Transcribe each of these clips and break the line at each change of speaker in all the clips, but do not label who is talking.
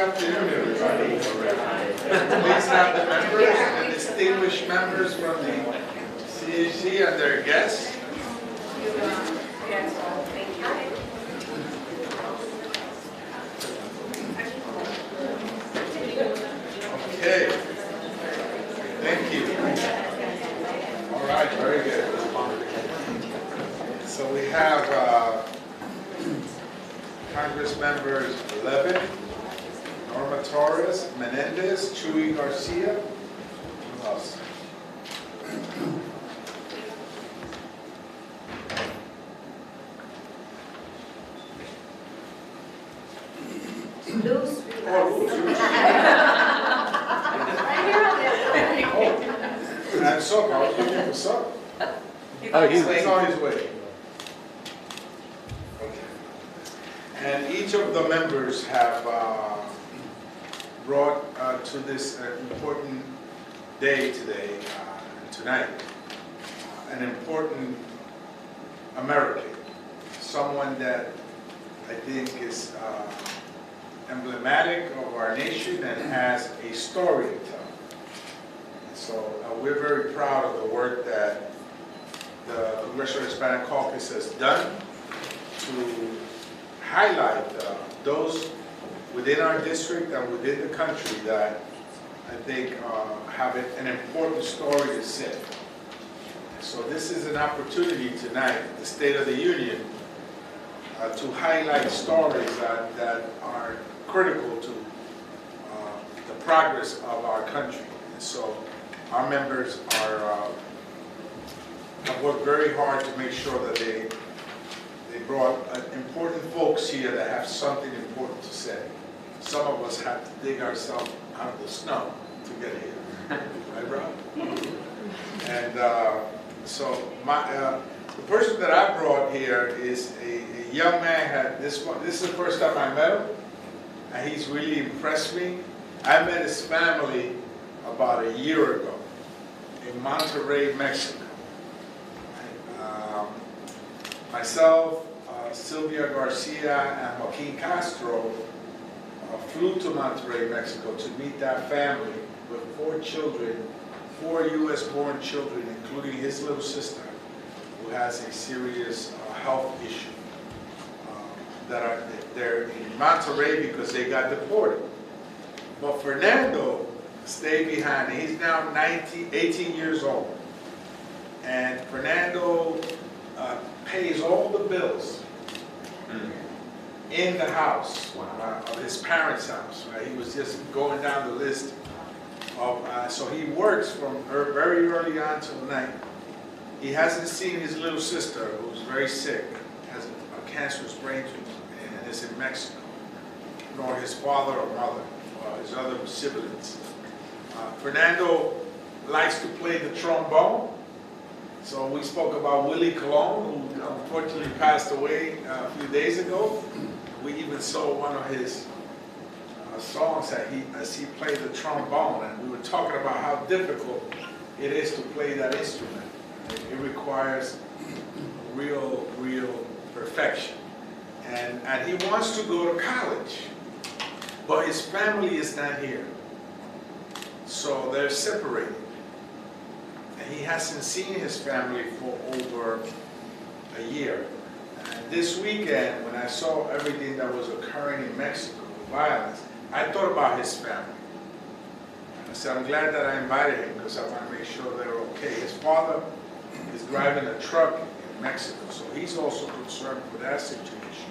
afternoon, everybody. Please have the members and distinguished members from the CHC and their guests. Okay. Thank you. All right, very good. So we have Congress members Levin, Norma Torres, Menendez, Chuy Garcia. Who else?
Luz.
And Soap, I was looking for Soap.
Oh, he's
He's on his way. Okay. And each of the members have brought to this important day today, tonight, an important American, someone that I think is emblematic of our nation and has a story to tell. So we're very proud of the work that the Congressional Hispanic Caucus has done to highlight those within our district and within the country that I think have an important story to say. So this is an opportunity tonight, the State of the Union, to highlight stories that are critical to the progress of our country. And so our members have worked very hard to make sure that they brought important folks here that have something important to say. Some of us have to dig ourselves out of the snow to get here. Right, Rob? And so the person that I brought here is a young man. This is the first time I met him, and he's really impressed me. I met his family about a year ago in Monterrey, Mexico. Myself, Sylvia Garcia, and Joaquin Castro flew to Monterrey, Mexico to meet that family with 4 children, 4 U.S.-born children, including his little sister, who has a serious health issue. They're in Monterrey because they got deported. But Fernando stayed behind. He's now 18 years old. And Fernando pays all the bills in the house, of his parents' house. Right? He was just going down the list of, so he works from very early on till night. He hasn't seen his little sister, who's very sick, has a cancerous brain tumor, and is in Mexico, nor his father or mother, or his other siblings. Fernando likes to play the trombone. So we spoke about Willie Colon, who unfortunately passed away a few days ago. We even saw one of his songs as he played the trombone, and we were talking about how difficult it is to play that instrument. It requires real perfection. And he wants to go to college, but his family is not here. So they're separated. And he hasn't seen his family for over a year. And this weekend, when I saw everything that was occurring in Mexico, the violence, I thought about his family. I said, I'm glad that I invited him because I want to make sure they're okay. His father is driving a truck in Mexico, so he's also concerned with that situation.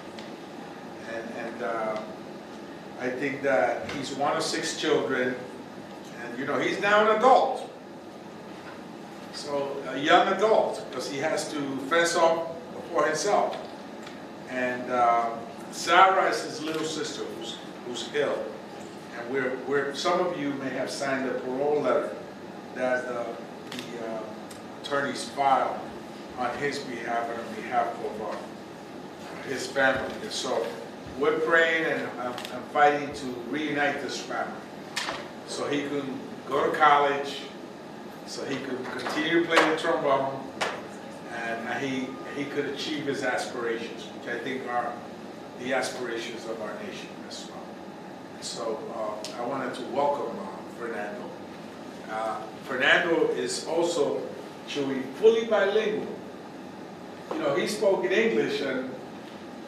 And I think that he's one of 6 children, and he's now an adult. So a young adult, because he has to fence off for himself. And Sarah is his little sister who's ill. And some of you may have signed a parole letter that the attorneys filed on his behalf and on behalf of his family. And so we're praying and fighting to reunite this family so he can go to college, so he could continue to play the trombone, and he could achieve his aspirations, which I think are the aspirations of our nation as well. And so so I wanted to welcome Fernando. Fernando is also, Chewy, fully bilingual. You know, he spoke in English, and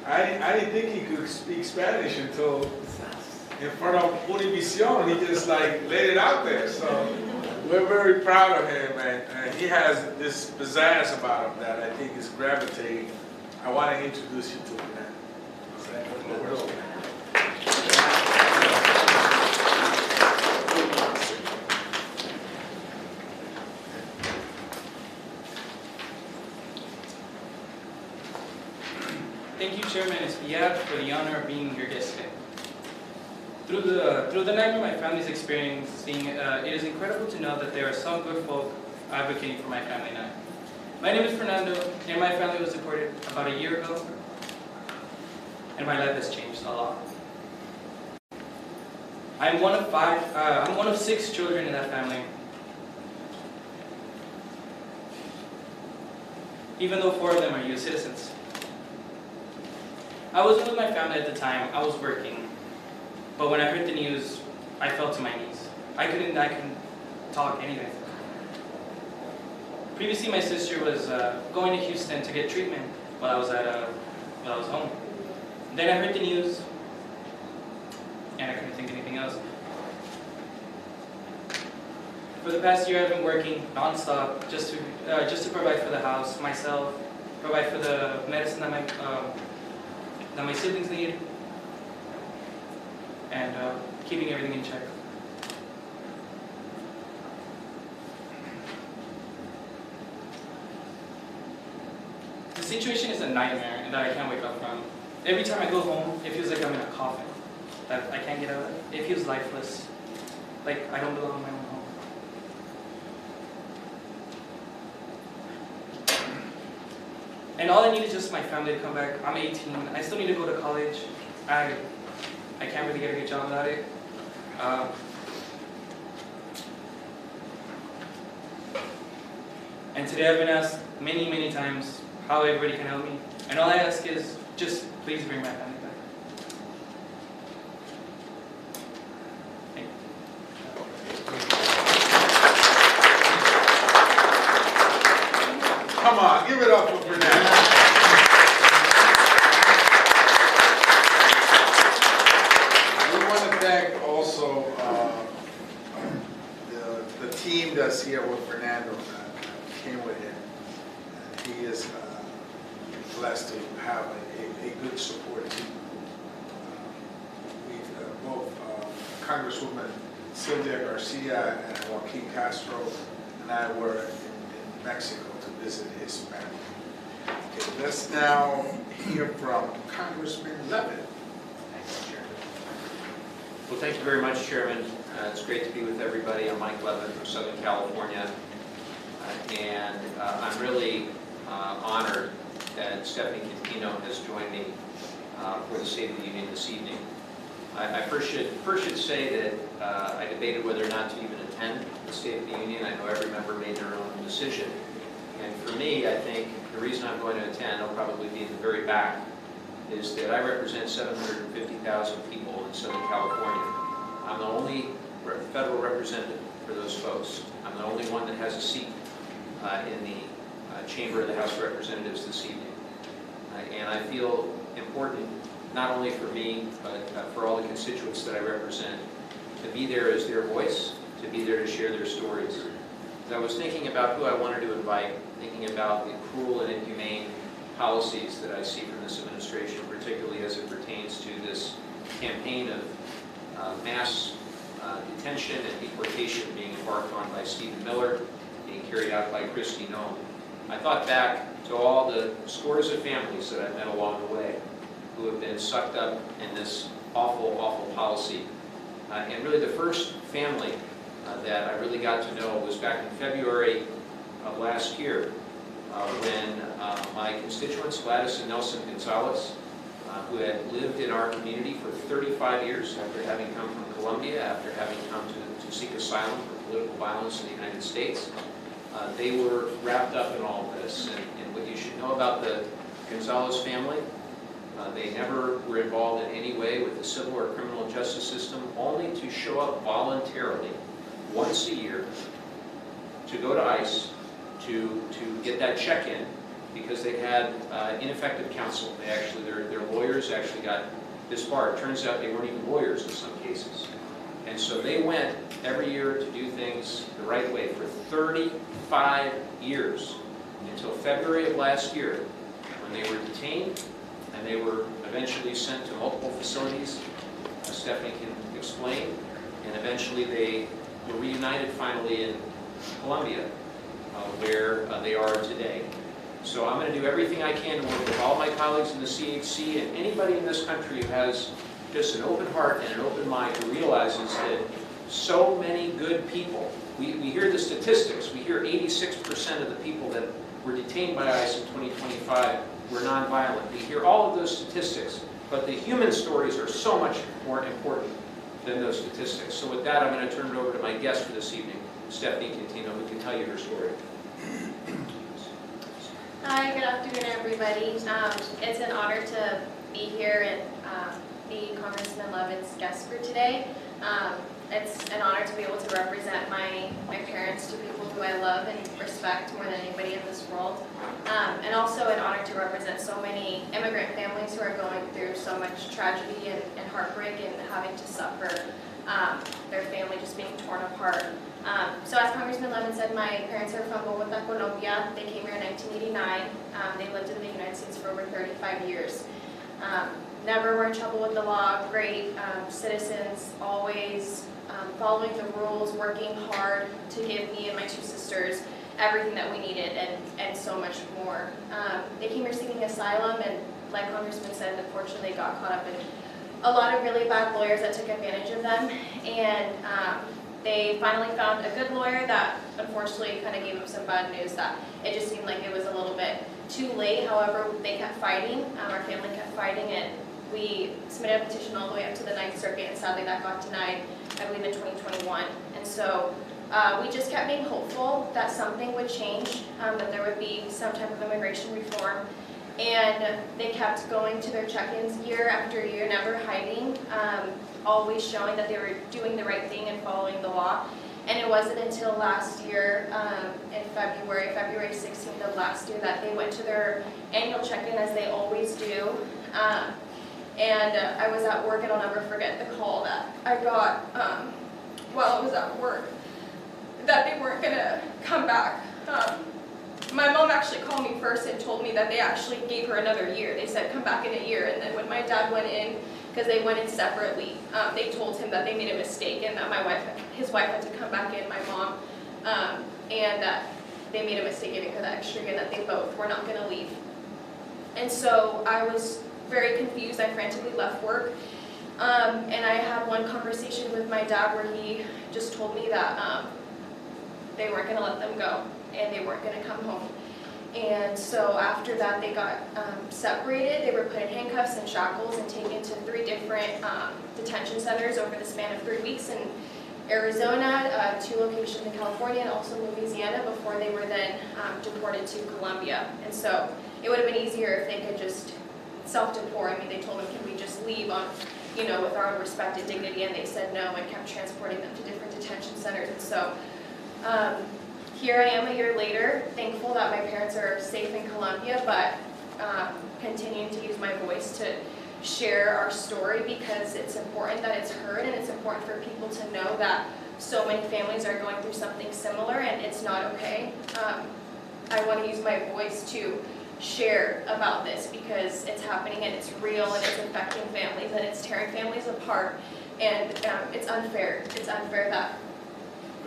I didn't think he could speak Spanish until in front of Univision. He just like laid it out there. So we're very proud of him, and he has this pizzazz about him that I think is gravitating. I want to introduce you to Fernando.
Thank you, Chairman Espillat, for the honor of being your guest today. Through the nightmare my family is experiencing, it is incredible to know that there are some good folk advocating for my family now. My name is Fernando, and my family was deported about a year ago, and my life has changed a lot. I'm one of 6 children in that family. Even though 4 of them are U.S. citizens. I wasn't with my family at the time. I was working. But when I heard the news, I fell to my knees. I couldn't talk anything. Previously, my sister was going to Houston to get treatment while I was home. Then I heard the news, and I couldn't think of anything else. For the past year, I've been working nonstop just to provide for the house, myself, provide for the medicine that my siblings need, and keeping everything in check. The situation is a nightmare that I can't wake up from. Every time I go home, it feels like I'm in a coffin that I can't get out of. It feels lifeless, like I don't belong in my own home. And all I need is just my family to come back. I'm 18. I still need to go to college. I can't really get a good job without it. And today I've been asked many, many times how everybody can help me. And all I ask is, just please bring my family back. Thank you.
Come on, give it up for Fernando. We want to thank also the team that's here with Fernando that came with him. He is blessed to have a good support team. Both Congresswoman Sylvia Garcia and Joaquin Castro and I were in Mexico to visit his family. Okay, let's now hear from Congressman Levin.
Thank you, Chairman. Well, thank you very much, Chairman. It's great to be with everybody. I'm Mike Levin from Southern California, and I'm really honored that Stephanie Quintino has joined me for the State of the Union this evening. I first should say that I debated whether or not to even attend the State of the Union. I know every member made their own decision. And for me, I think the reason I'm going to attend, I'll probably be in the very back, is that I represent 750,000 people in Southern California. I'm the only federal representative for those folks. I'm the only one that has a seat in the chamber of the House of Representatives this evening. And I feel important, not only for me, but for all the constituents that I represent, to be there as their voice, to be there to share their stories. As I was thinking about who I wanted to invite, thinking about the cruel and inhumane policies that I see from this administration, particularly as it pertains to this campaign of mass detention and deportation being embarked on by Stephen Miller, being carried out by Kristi Noem. I thought back to all the scores of families that I've met along the way who have been sucked up in this awful, awful policy. And really the first family that I really got to know was back in February of last year when my constituents, Gladys and Nelson Gonzalez, who had lived in our community for 35 years after having come from Colombia, after having come to seek asylum for political violence in the United States, they were wrapped up in all of this. And what you should know about the Gonzalez family They never were involved in any way with the civil or criminal justice system, only to show up voluntarily once a year to go to ICE to get that check-in because they had ineffective counsel. They actually, their lawyers actually got disbarred. Turns out they weren't even lawyers in some cases. And so they went every year to do things the right way for 35 years until February of last year when they were detained and they were eventually sent to multiple facilities. Stephanie can explain. And eventually they were reunited finally in Colombia, where they are today. So I'm going to do everything I can to work with all my colleagues in the CHC and anybody in this country who has just an open heart and an open mind who realizes that so many good people, we hear the statistics, we hear 86% of the people that were detained by ICE in 2025 were nonviolent. We hear all of those statistics, but the human stories are so much more important than those statistics. So with that, I'm going to turn it over to my guest for this evening, Stephanie Quintino, who can tell you her story.
Hi, good afternoon, everybody. It's an honor to be here and be Congressman Levin's guest for today. It's an honor to be able to represent my parents to people who I love and respect more than anybody in this world. And also an honor to represent so many immigrant families who are going through so much tragedy and heartbreak and having to suffer their family just being torn apart. So as Congressman Levin said, my parents are from Bogota, Colombia. They came here in 1989. They lived in the United States for over 35 years. Never were in trouble with the law, great citizens, always following the rules, working hard to give me and my two sisters everything that we needed and so much more. They came here seeking asylum, and like Congressman said, unfortunately they got caught up in a lot of really bad lawyers that took advantage of them, and they finally found a good lawyer that unfortunately kind of gave them some bad news that it just seemed like it was a little bit too late. However, they kept fighting, our family kept fighting, and we submitted a petition all the way up to the 9th Circuit, and sadly that got denied, I believe, in 2021. And so we just kept being hopeful that something would change, that there would be some type of immigration reform. And they kept going to their check-ins year after year, never hiding, always showing that they were doing the right thing and following the law. And it wasn't until last year, in February 16th of last year, that they went to their annual check-in as they always do. And I was at work, and I'll never forget the call that I got while I was at work, that they weren't going to come back. My mom actually called me first and told me that they actually gave her another year. They said, come back in a year. And then when my dad went in, because they went in separately, they told him that they made a mistake and that his wife had to come back in, my mom, and that they made a mistake giving her that extra year, that they both were not going to leave. And so I was very confused. I frantically left work. And I had one conversation with my dad where he just told me that they weren't going to let them go and they weren't going to come home. And so after that, they got separated. They were put in handcuffs and shackles and taken to 3 different detention centers over the span of 3 weeks in Arizona, 2 locations in California, and also Louisiana, before they were then deported to Colombia. And so it would have been easier if they could just self-deport. I mean, they told them, can we just leave on, with our own respect and dignity, and they said no and kept transporting them to different detention centers. And so here I am a year later, thankful that my parents are safe in Colombia, but continuing to use my voice to share our story, because it's important that it's heard, and it's important for people to know that so many families are going through something similar and it's not okay. I want to use my voice to share about this because it's happening and it's real and it's affecting families and it's tearing families apart, and it's unfair. It's unfair that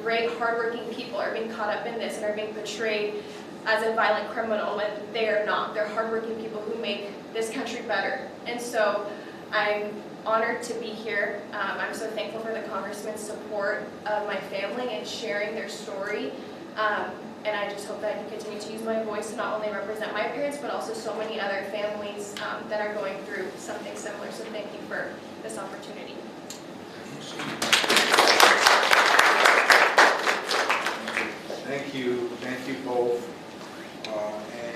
great, hardworking people are being caught up in this and are being portrayed as a violent criminal when they are not. They're hardworking people who make this country better. And so I'm honored to be here. I'm so thankful for the Congressman's support of my family and sharing their story. And I just hope that I can continue to use my voice to not only represent my parents, but also so many other families that are going through something similar. So thank you for this opportunity.
Thank you both.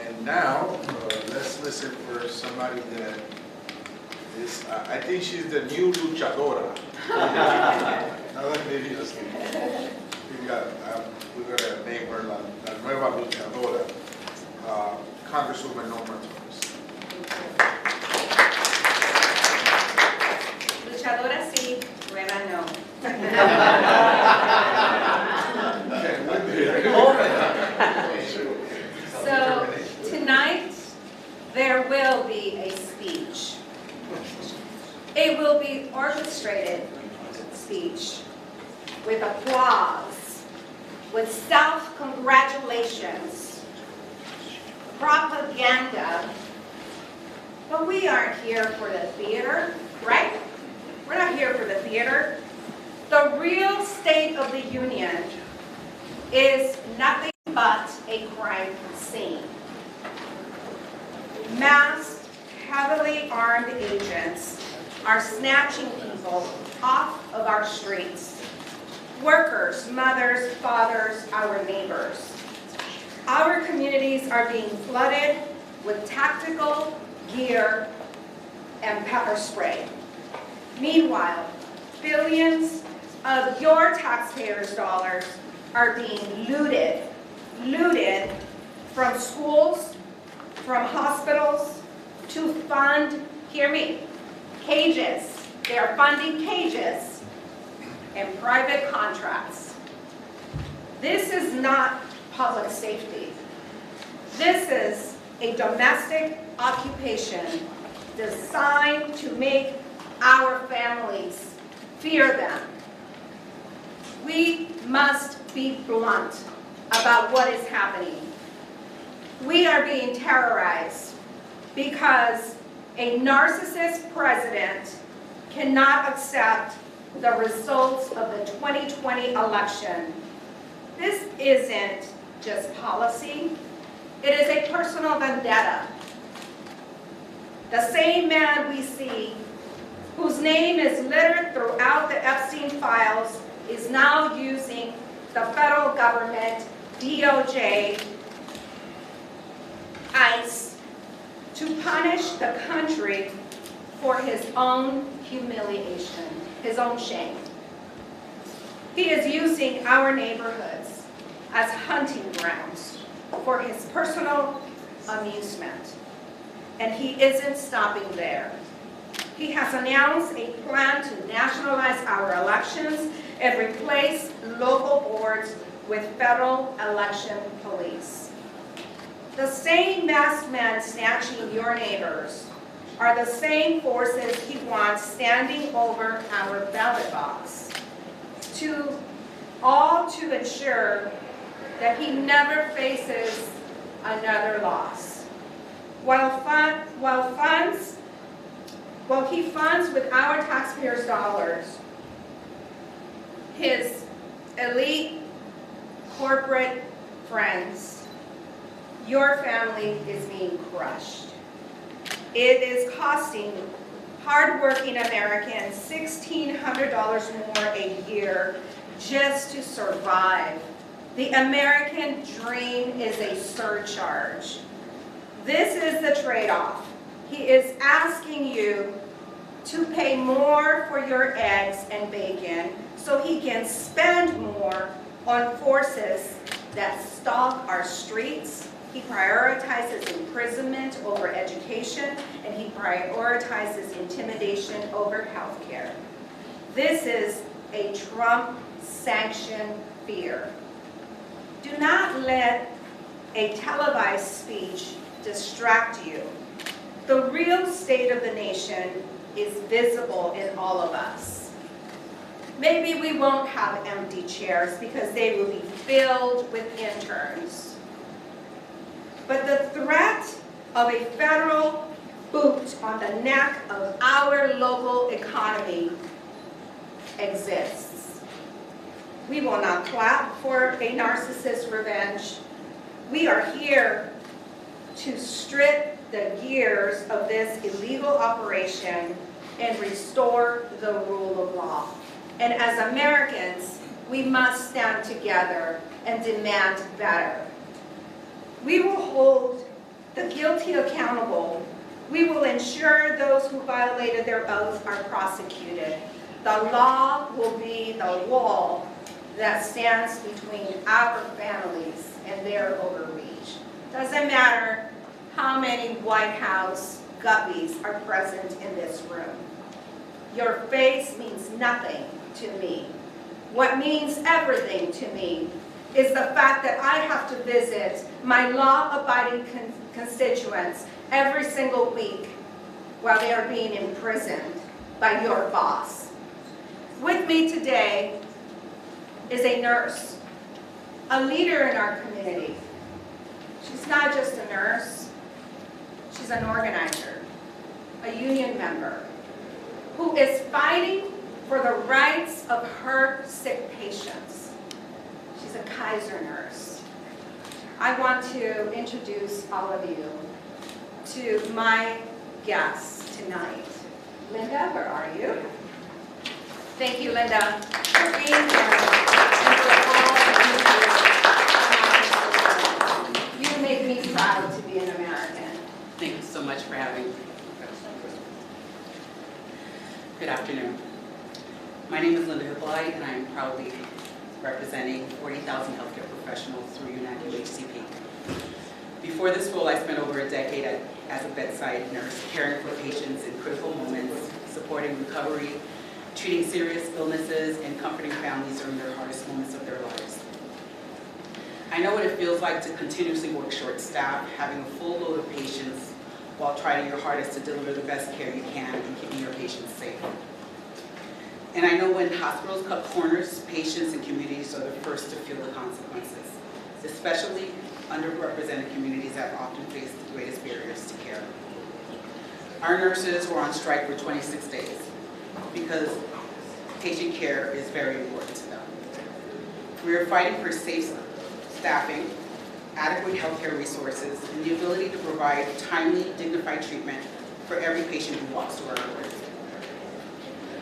And now, let's listen for somebody that I think she's the new luchadora. Now that maybe we're gonna name her la nueva luchadora, Congresswoman Norma Torres.
Luchadora sí, nueva no. So tonight, there will be a speech. It will be orchestrated speech with applause, with self-congratulations, propaganda. But we aren't here for the theater, right? We're not here for the theater. The real state of the union is nothing but a crime scene. Masked, heavily armed agents are snatching people off of our streets. Workers, mothers, fathers, our neighbors. Our communities are being flooded with tactical gear and pepper spray. Meanwhile, billions of your taxpayers' dollars are being looted from schools, from hospitals, to fund, hear me, cages. They are funding cages and private contracts. This is not public safety. This is a domestic occupation designed to make our families fear them. We must be blunt about what is happening. We are being terrorized because a narcissist president cannot accept the results of the 2020 election. This isn't just policy. It is a personal vendetta. The same man we see, whose name is littered throughout the Epstein files, is now using the federal government, DOJ, ICE, to punish the country for his own humiliation, his own shame. He is using our neighborhoods as hunting grounds for his personal amusement. And he isn't stopping there. He has announced a plan to nationalize our elections and replace local boards with federal election police. The same masked men snatching your neighbors are the same forces he wants standing over our ballot box, all to ensure that he never faces another loss. While he funds with our taxpayers' dollars his elite corporate friends, your family is being crushed. It is costing hardworking Americans $1,600 more a year just to survive. The American dream is a surcharge. This is the trade-off. He is asking you to pay more for your eggs and bacon so he can spend more on forces that stalk our streets. He prioritizes imprisonment over education, and he prioritizes intimidation over health care. This is a Trump-sanctioned fear. Do not let a televised speech distract you. The real state of the nation is visible in all of us. Maybe we won't have empty chairs because they will be filled with interns. But the threat of a federal boot on the neck of our local economy exists. We will not clap for a narcissist revenge. We are here to strip the gears of this illegal operation and restore the rule of law. And as Americans, we must stand together and demand better. We will hold the guilty accountable We will ensure those who violated their oaths are prosecuted. The law will be the wall that stands between our families and their overreach. Doesn't matter how many White House guppies are present in this room. Your face means nothing to me. What means everything to me is the fact that I have to visit my law-abiding constituents every single week while they are being imprisoned by your boss. With me today is a nurse, a leader in our community. She's not just a nurse, she's an organizer, a union member, who is fighting for the rights of her sick patients. She's a Kaiser nurse. I want to introduce all of you to my guests tonight. Linda, where are you? Thank you, Linda, for being here and for all that you do. You make me proud to be an American.
Thank you so much for having me. Good afternoon. My name is Linda Hippolyte, and I am proudly representing 40,000 healthcare professionals through UNAC UHCP. Before this role, I spent over a decade as a bedside nurse, caring for patients in critical moments, supporting recovery, treating serious illnesses, and comforting families during their hardest moments of their lives. I know what it feels like to continuously work short-staffed, having a full load of patients while trying your hardest to deliver the best care you can and keeping your patients safe. And I know when hospitals cut corners, patients and communities are the first to feel the consequences, especially underrepresented communities that often face the greatest barriers to care. Our nurses were on strike for 26 days because patient care is very important to them. We are fighting for safe staffing, adequate healthcare resources, and the ability to provide timely, dignified treatment for every patient who walks through our doors.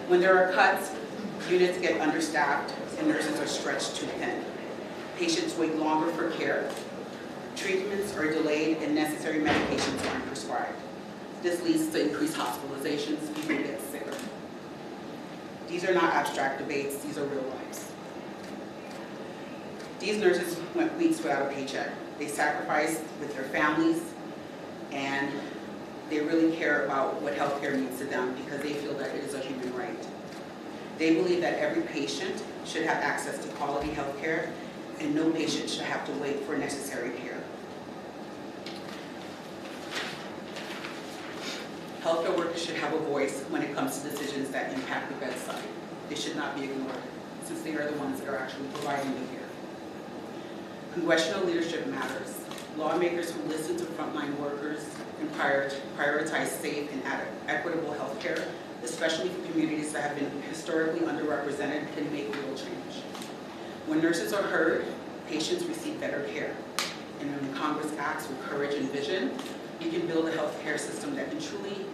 When there are cuts, units get understaffed and nurses are stretched too thin. Patients wait longer for care, treatments are delayed, and necessary medications aren't prescribed. This leads to increased hospitalizations, people get sicker. These are not abstract debates, these are real lives. These nurses went weeks without a paycheck. They sacrificed with their families, and they really care about what healthcare means to them because they feel that it is a human right. They believe that every patient should have access to quality healthcare, and no patient should have to wait for necessary care. Healthcare workers should have a voice when it comes to decisions that impact the bedside. They should not be ignored, since they are the ones that are actually providing the care. Congressional leadership matters. Lawmakers who listen to frontline workers and prioritize safe and equitable health care, especially for communities that have been historically underrepresented, can make real change. When nurses are heard, patients receive better care. And when Congress acts with courage and vision, we can build a health care system that can truly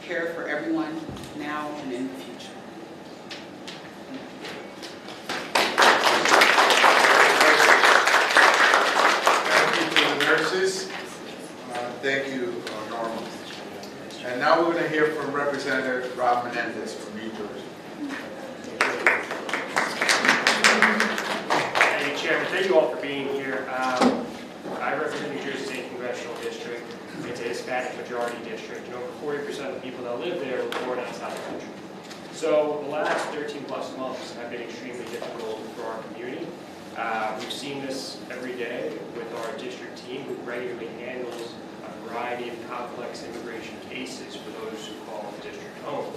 care for everyone now and in the future.
Nurses. Thank you, Norma. And now we're going to hear from Representative Rob Menendez from New Jersey.
Thank you, Chairman. Thank you all for being here. I represent New Jersey State Congressional District. It's a Hispanic majority district, and over 40% of the people that live there were born outside the country. So the last 13 plus months have been extremely difficult for our community. We've seen this every day with our district team, who regularly handles a variety of complex immigration cases for those who call the district home.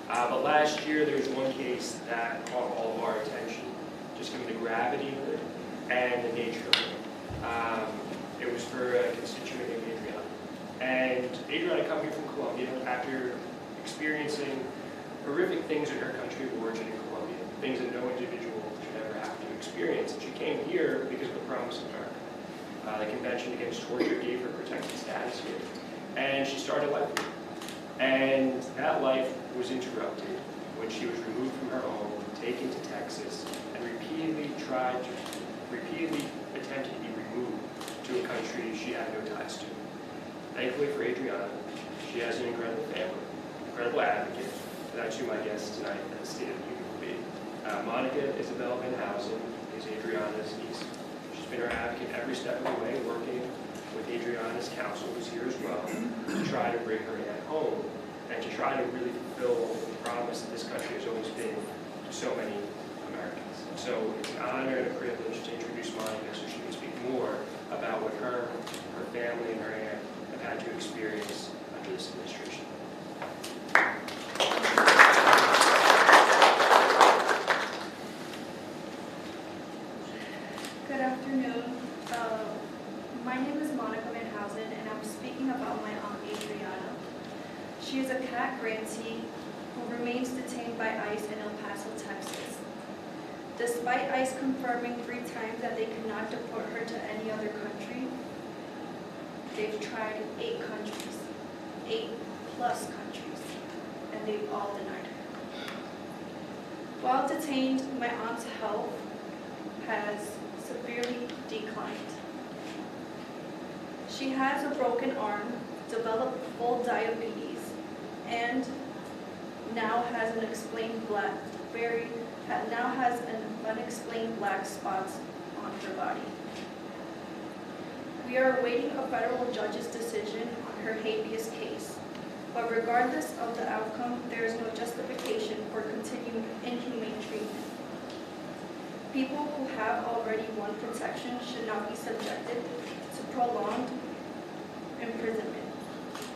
But last year, there was one case that caught all of our attention, just given the gravity of it and the nature of it. It was for a constituent named Adriana. And Adriana come here from Colombia after experiencing horrific things in her country of origin in Colombia, things that no individual should ever have to experience. And she came here because of the promise of America. The Convention Against Torture gave her protected status here. And she started life here. And that life was interrupted when she was removed from her home, taken to Texas, and repeatedly attempted to be removed to a country she had no ties to. Thankfully for Adriana, She has an incredible family, incredible advocate, and that's who my guest tonight at the State of the Union will be. Monica Isabel Van Housen is Adriana's niece. She's been her advocate every step of the way, working with Adriana's counsel, who's here as well, to try to bring her in home and to try to really fulfill the promise that this country has always been to so many Americans. So it's an honor and a privilege to introduce Monica so she can speak more about what her family, and her aunt have had to experience under this administration.
Good afternoon. My name is Monica Van Housen, and I'm speaking about my aunt Adriana. She is a CAT grantee who remains detained by ICE in El Paso, Texas. Despite ICE confirming 3 times that they cannot deport her to any other country, they've tried 8 countries, 8+ countries, and they've all denied her. While detained, my aunt's health has severely declined. She has a broken arm, developed full diabetes, and now has an unexplained black spots on her body. We are awaiting a federal judge's decision on her habeas case, but regardless of the outcome, there is no justification for continued inhumane treatment. People who have already won protection should not be subjected to prolonged imprisonment,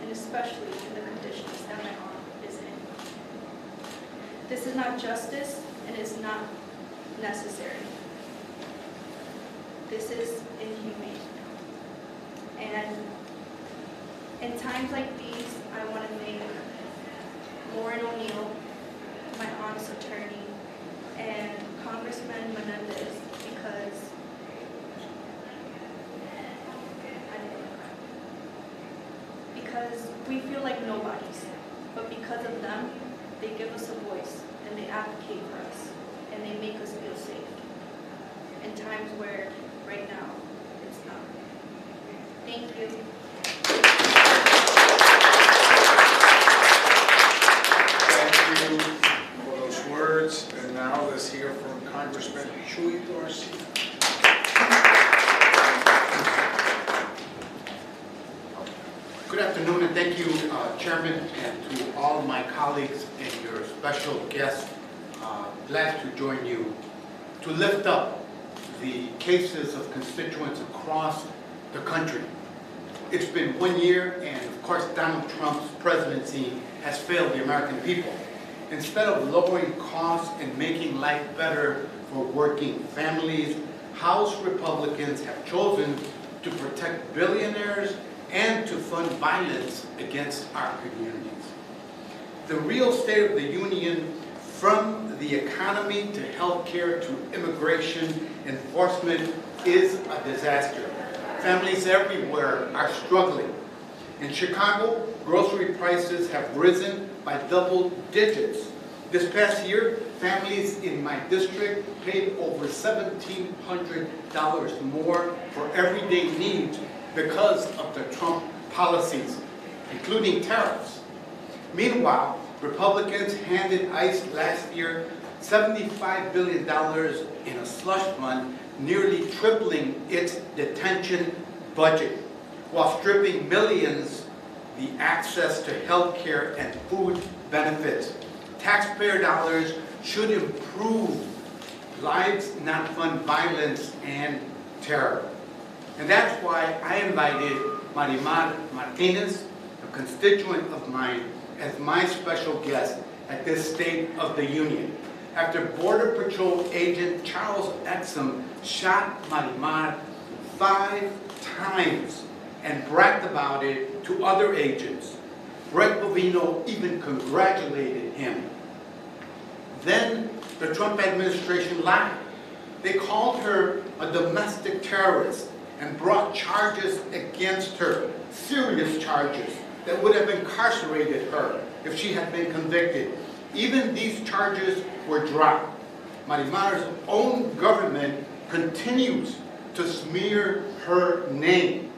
and especially in the conditions that my aunt is in. This is not justice, and it's not necessary. This is inhumane. And in times like these, I want to thank Lauren O'Neill, my aunt's attorney, and Congressman Menendez, because we feel like nobodies, but because of them, they give us a voice, and they advocate for us, and they make us feel safe in times where, right now, it's not. Thank you.
Thank you for those words. And now let's hear from Congressman Chuy Garcia.
Good afternoon, and thank you, Chairman, and to all my colleagues and your special guests. Glad to join you to lift up the cases of constituents across the country. It's been 1 year, and of course, Donald Trump's presidency has failed the American people. Instead of lowering costs and making life better for working families, House Republicans have chosen to protect billionaires and to fund violence against our communities. The real state of the union, from the economy to healthcare to immigration enforcement, is a disaster. Families everywhere are struggling. In Chicago, grocery prices have risen by double digits. This past year, families in my district paid over $1,700 more for everyday needs because of the Trump policies, including tariffs. Meanwhile, Republicans handed ICE last year $75 billion in a slush fund, nearly tripling its detention budget, while stripping millions the access to health care and food benefits. Taxpayer dollars should improve lives, not fund violence and terror. And that's why I invited Marimar Martinez, a constituent of mine, as my special guest at this State of the Union. After Border Patrol agent Charles Exum shot Marimar 5 times and bragged about it to other agents, Greg Bovino even congratulated him. Then the Trump administration lied. They called her a domestic terrorist and brought charges against her, serious charges that would have incarcerated her if she had been convicted. Even these charges were dropped. Marimar's own government continues to smear her name.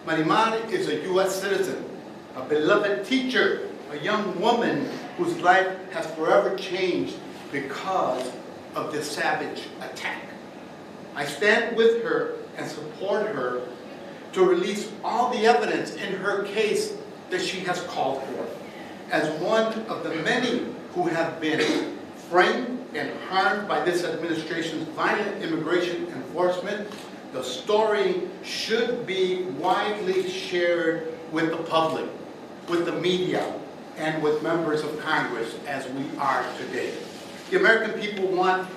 Marimar is a U.S. citizen, a beloved teacher, a young woman whose life has forever changed because of this savage attack. I stand with her and support her to release all the evidence in her case that she has called for. As one of the many who have been framed and harmed by this administration's violent immigration enforcement, the story should be widely shared with the public, with the media, and with members of Congress as we are today. The American people want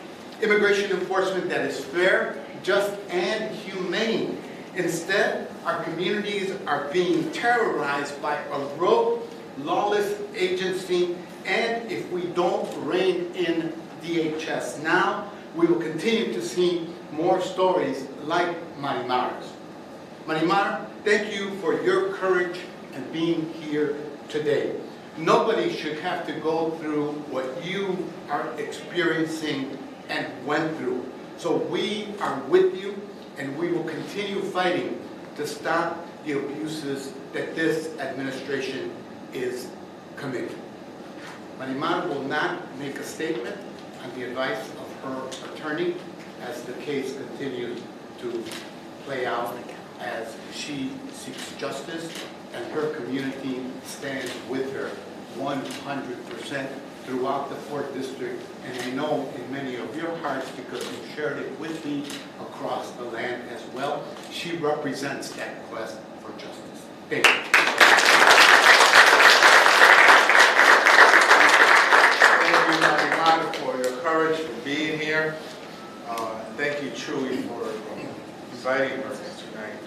immigration enforcement that is fair, just, and humane. Instead, our communities are being terrorized by a rogue, lawless agency, and if we don't rein in DHS now, we will continue to see more stories like Marimara's. Marimar, thank you for your courage and being here today. Nobody should have to go through what you are experiencing and went through. So we are with you, and we will continue fighting to stop the abuses that this administration is committing. Marimar will not make a statement on the advice of her attorney as the case continues to play out as she seeks justice, and her community stands with her 100% throughout the 4th District, and I know in many of your hearts because you shared it with me across the land as well. She represents that quest for justice. Thank you.
Thank you, Marimar, for your courage, for being here. Thank you, Chewy, for inviting her tonight.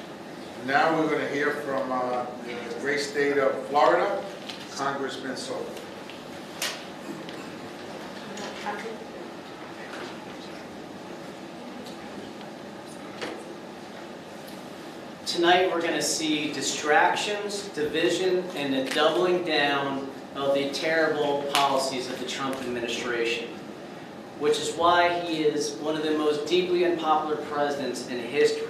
Now we're going to hear from the great state of Florida, Congressman Soto.
Tonight we're going to see distractions, division, and the doubling down of the terrible policies of the Trump administration, which is why he is one of the most deeply unpopular presidents in history.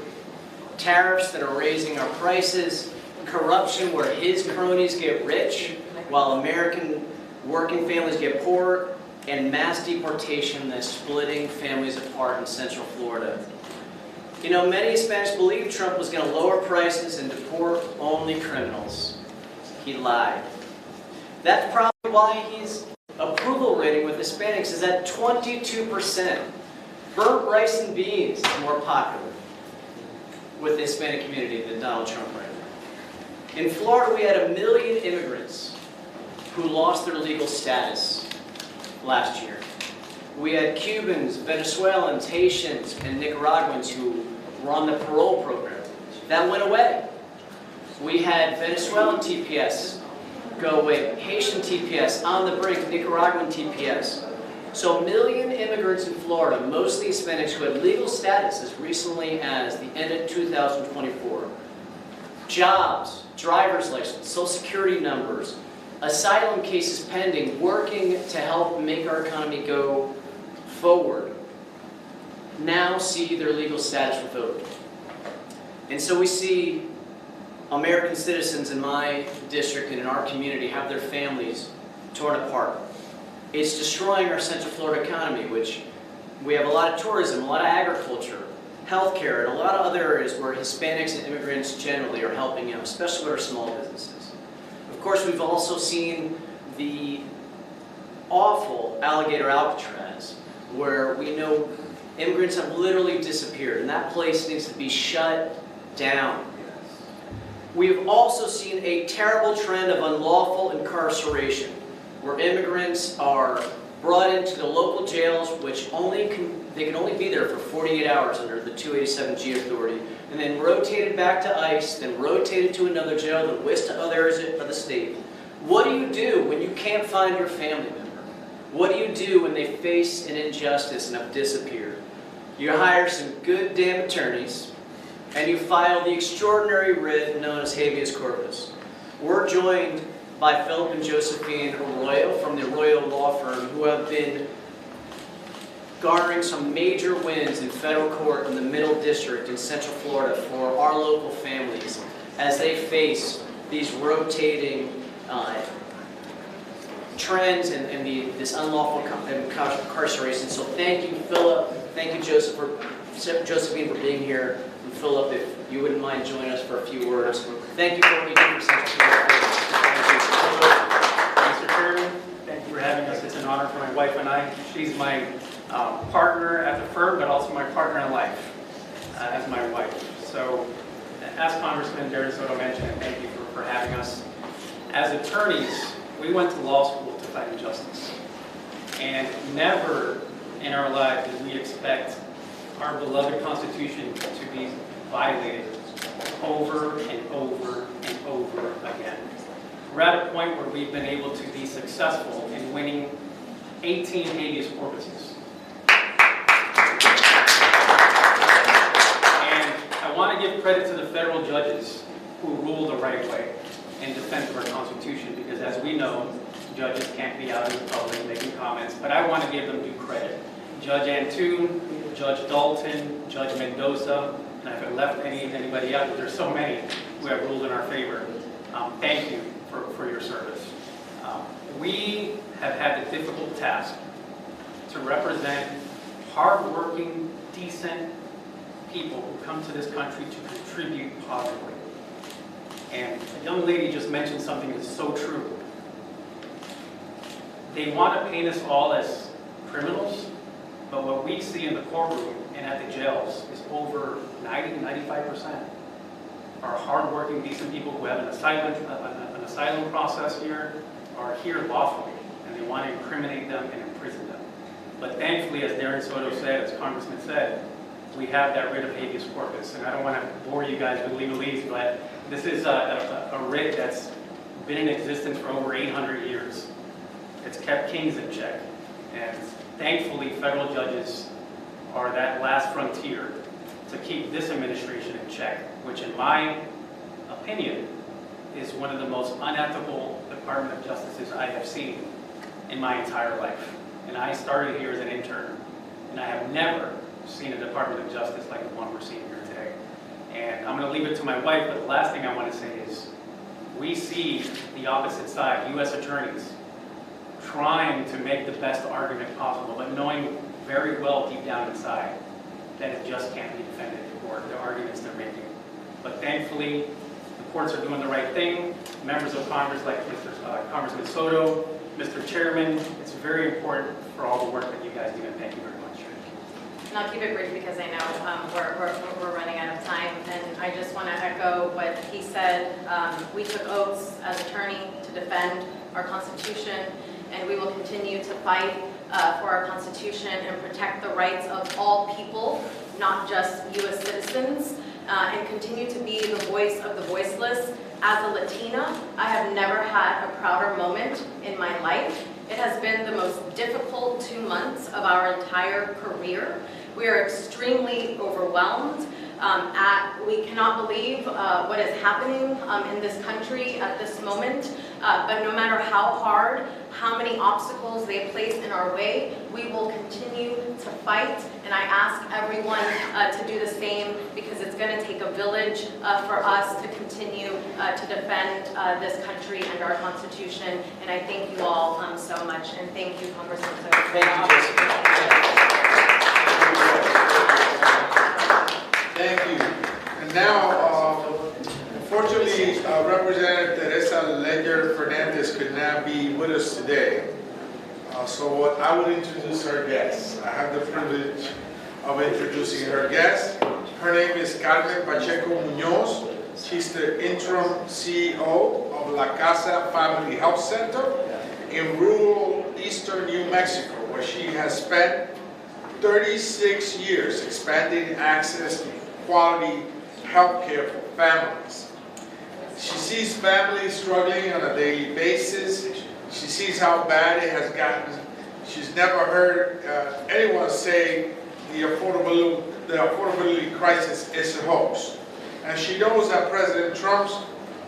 Tariffs that are raising our prices, corruption where his cronies get rich while American working families get poor, and mass deportation that's splitting families apart in Central Florida. You know, many Hispanics believed Trump was going to lower prices and deport only criminals. He lied. That's probably why his approval rating with Hispanics is at 22%. Burnt rice and beans is more popular with the Hispanic community than Donald Trump right now. In Florida, we had 1 million immigrants who lost their legal status last year. We had Cubans, Venezuelans, Haitians, and Nicaraguans who were on the parole program. That went away. We had Venezuelan TPS go away, Haitian TPS, on the brink, Nicaraguan TPS. So 1 million immigrants in Florida, mostly Hispanics, who had legal status as recently as the end of 2024. Jobs, driver's license, social security numbers, asylum cases pending, working to help make our economy go forward, now see their legal status revoked. And so we see American citizens in my district and in our community have their families torn apart. It's destroying our Central Florida economy, which we have a lot of tourism, a lot of agriculture, healthcare, and a lot of other areas where Hispanics and immigrants generally are helping out, especially with our small businesses. Of course, we've also seen the awful Alligator Alcatraz, where we know immigrants have literally disappeared, and that place needs to be shut down. We have also seen a terrible trend of unlawful incarceration, where immigrants are brought into the local jails, which they can only be there for 48 hours under the 287G authority, and then rotated back to ICE, then rotated to another jail, then whisked to other areas of the state. What do you do when you can't find your family member? What do you do when they face an injustice and have disappeared? You hire some good damn attorneys, and you file the extraordinary writ known as habeas corpus. We're joined by Philip and Josephine Arroyo from the Arroyo Law Firm, who have been garnering some major wins in federal court in the Middle District in Central Florida for our local families as they face these rotating trends and this unlawful incarceration. So thank you, Philip. Thank you, Josephine, for being here. And Philip, if you wouldn't mind joining us for a few words. Thank you for what you do for Central Florida.
Mr. Chairman, thank you for having us. It's an honor for my wife and I. She's my partner at the firm, but also my partner in life as my wife. So, as Congressman Darren Soto mentioned, and thank you for having us. As attorneys, we went to law school to fight injustice. And never in our lives did we expect our beloved Constitution to be violated over and over and over again. We're at a point where we've been able to be successful in winning 18 habeas corpuses. And I want to give credit to the federal judges who ruled the right way in defense of our Constitution, because as we know, judges can't be out in the public making comments, but I want to give them due credit. Judge Antoon, Judge Dalton, Judge Mendoza, and if I left anybody out, but there's so many who have ruled in our favor. Thank you for your service. We have had the difficult task to represent hardworking, decent people who come to this country to contribute positively. And a young lady just mentioned something that's so true. They want to paint us all as criminals, but what we see in the courtroom and at the jails is over 90 to 95% are hardworking, decent people who have an asylum process here, are here lawfully, and they want to incriminate them and imprison them. But thankfully, as Darren Soto said, as Congressman said, we have that writ of habeas corpus. And I don't want to bore you guys with legalese, but this is a writ that's been in existence for over 800 years. It's kept kings in check. And thankfully, federal judges are that last frontier to keep this administration in check, which in my opinion is one of the most unethical Department of Justices I have seen in my entire life. And I started here as an intern, and I have never seen a Department of Justice like the one we're seeing here today. And I'm going to leave it to my wife, but the last thing I want to say is we see the opposite side, U.S. attorneys, trying to make the best argument possible, but knowing very well deep down inside that it just can't be defended, or the arguments they're making. But thankfully, the courts are doing the right thing. Members of Congress like Congressman Soto, Mr. Chairman, it's very important for all the work that you guys do, and thank you very much.
And I'll keep it brief because I know we're running out of time, and I just want to echo what he said. We took oaths as attorney to defend our Constitution, and we will continue to fight for our Constitution and protect the rights of all people, not just U.S. citizens, and continue to be the voice of the voiceless. As a Latina, I have never had a prouder moment in my life. It has been the most difficult 2 months of our entire career. We are extremely overwhelmed. We cannot believe what is happening in this country at this moment. But no matter how hard, how many obstacles they place in our way, we will continue to fight. And I ask everyone to do the same, because it's going to take a village for us to continue to defend this country and our Constitution. And I thank you all so much. And thank you, Congressman Soto.
Thank you, Jessica.
Thank you. And now, unfortunately, Representative Teresa Ledger Fernandez could not be with us today. So I would introduce her guest. I have the privilege of introducing her guest. Her name is Carmen Pacheco Munoz. She's the interim CEO of La Casa Family Health Center in rural eastern New Mexico, where she has spent 36 years expanding access to quality health care for families. She sees families struggling on a daily basis. She sees how bad it has gotten. She's never heard anyone say the affordability crisis is a hoax. And she knows that President Trump's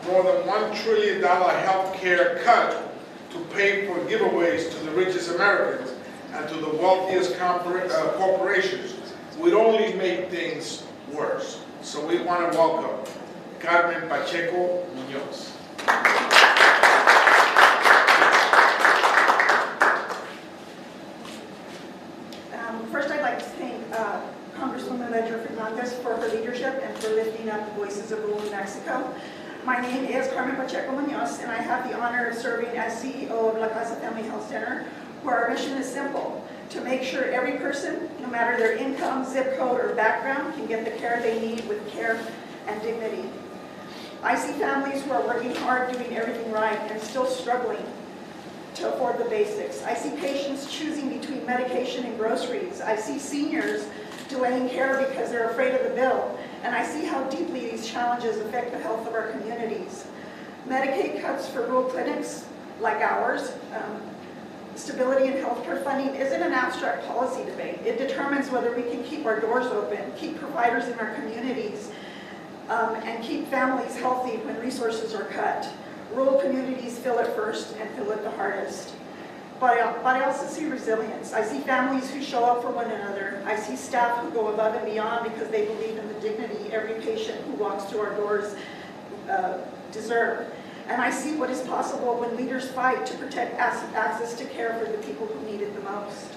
more than $1 trillion health care cut to pay for giveaways to the richest Americans and to the wealthiest corporations would only make things worse. So we want to welcome Carmen Pacheco Munoz.
First, I'd like to thank Congresswoman Ledger Fernandez for her leadership and for lifting up the voices of rural New Mexico. My name is Carmen Pacheco Munoz, and I have the honor of serving as CEO of La Casa Family Health Center, where our mission is simple: to make sure every person, no matter their income, zip code, or background, can get the care they need with care and dignity. I see families who are working hard, doing everything right, and still struggling to afford the basics. I see patients choosing between medication and groceries. I see seniors delaying care because they're afraid of the bill. And I see how deeply these challenges affect the health of our communities. Medicaid cuts for rural clinics like ours, stability in healthcare funding isn't an abstract policy debate. It determines whether we can keep our doors open, keep providers in our communities, and keep families healthy when resources are cut. Rural communities feel it first and feel it the hardest. But I also see resilience. I see families who show up for one another. I see staff who go above and beyond because they believe in the dignity every patient who walks through our doors deserve. And I see what is possible when leaders fight to protect access to care for the people who need it the most.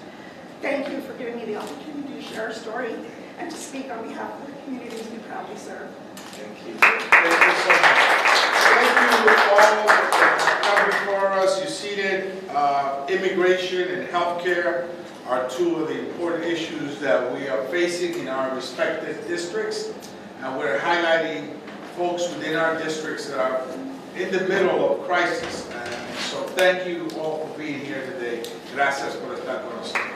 Thank you for giving me the opportunity to share our story and to speak on behalf of the communities we proudly serve.
Thank you. Thank you so much. Thank you all for coming before us. You see that immigration and healthcare are two of the important issues that we are facing in our respective districts. And we're highlighting folks within our districts that are in the middle of crisis. And so thank you all for being here today. Gracias por estar con nosotros.